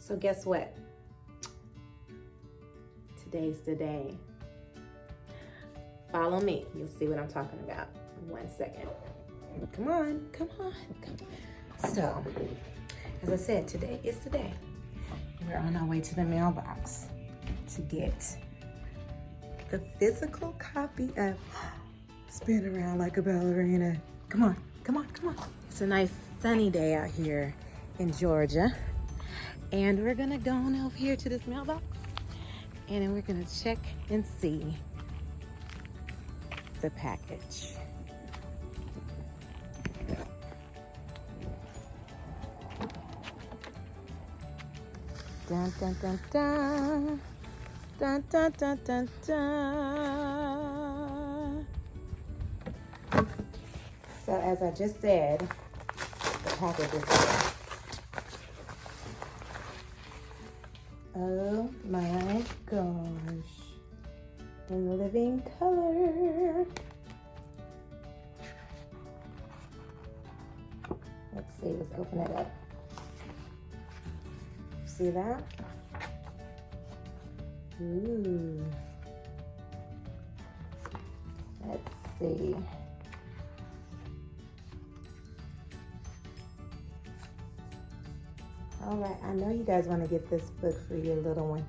So guess what? Today's the day. Follow me. You'll see what I'm talking about in 1 second. Come on, come on, come on. So, as I said, today is the day. We're on our way to the mailbox to get the physical copy of Spin Around Like a Ballerina. Come on, come on, come on. It's a nice sunny day out here in Georgia. And we're gonna go on over here to this mailbox and then we're gonna check and see the package. Dun, dun, dun, dun. Dun, dun, dun, dun, dun. So as I just said, the package is here. Oh my gosh. In living color. Let's see, let's open it up. See that? Ooh. Let's see. All right, I know you guys want to get this book for your little one.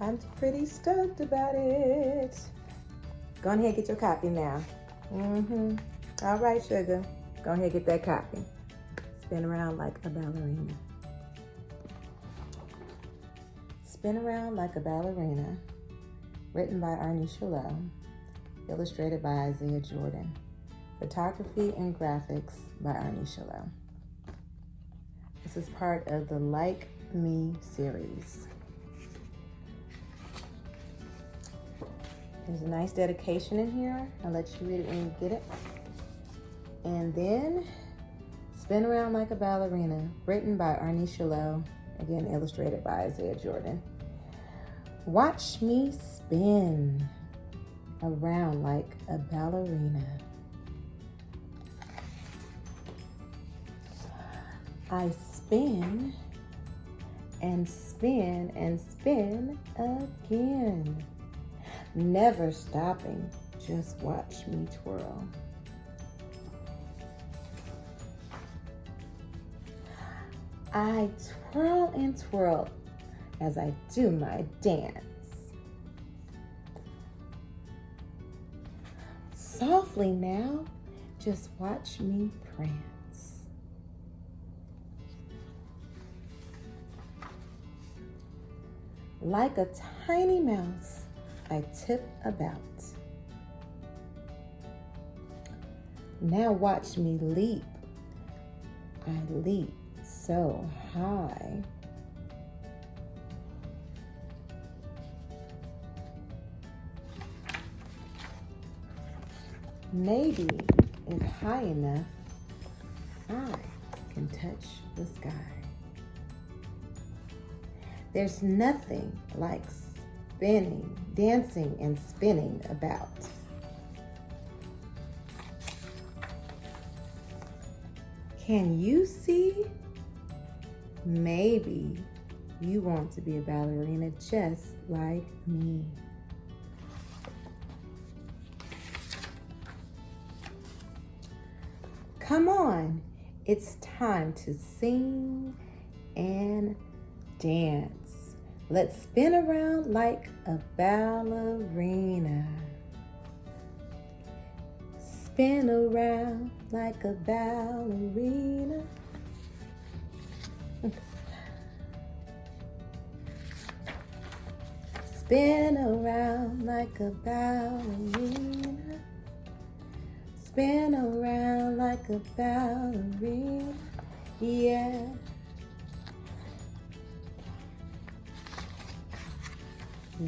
I'm pretty stoked about it. Go ahead and get your copy now. All right, sugar. Go ahead and get that copy. Spin Around Like a Ballerina. Spin Around Like a Ballerina. Written by Ornicia Lowe. Illustrated by Isaiah Jordan. Photography and graphics by Ornicia Lowe. This is part of the Like Me series. There's a nice dedication in here. I'll let you read it when you get it. And then, Spin Around Like a Ballerina, written by Ornicia Lowe, again illustrated by Isaiah Jordan. Watch me spin around like a ballerina. I spin and spin and spin again. Never stopping, just watch me twirl. I twirl and twirl as I do my dance. Softly now, just watch me prance. Like a tiny mouse, I tip about. Now watch me leap. I leap so high. Maybe if high enough, I can touch the sky. There's nothing like spinning, dancing and spinning about. Can you see? Maybe you want to be a ballerina just like me. Come on, it's time to sing and dance. Let's spin around like a ballerina. Spin around like a ballerina. Spin around like a ballerina. Spin around like a ballerina. Yeah.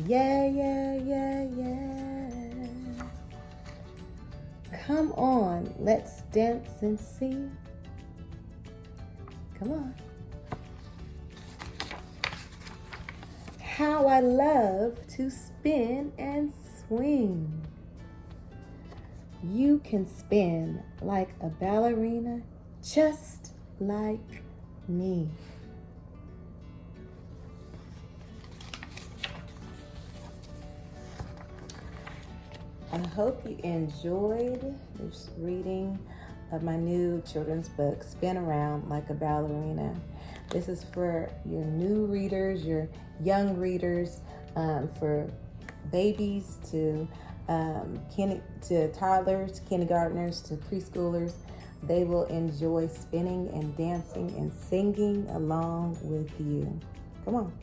Yeah, yeah, yeah, yeah. Come on, let's dance and sing. Come on. How I love to spin and swing. You can spin like a ballerina, just like me. I hope you enjoyed this reading of my new children's book, Spin Around Like a Ballerina. This is for your new readers, your young readers, for babies to toddlers, kindergartners, to preschoolers. They will enjoy spinning and dancing and singing along with you. Come on.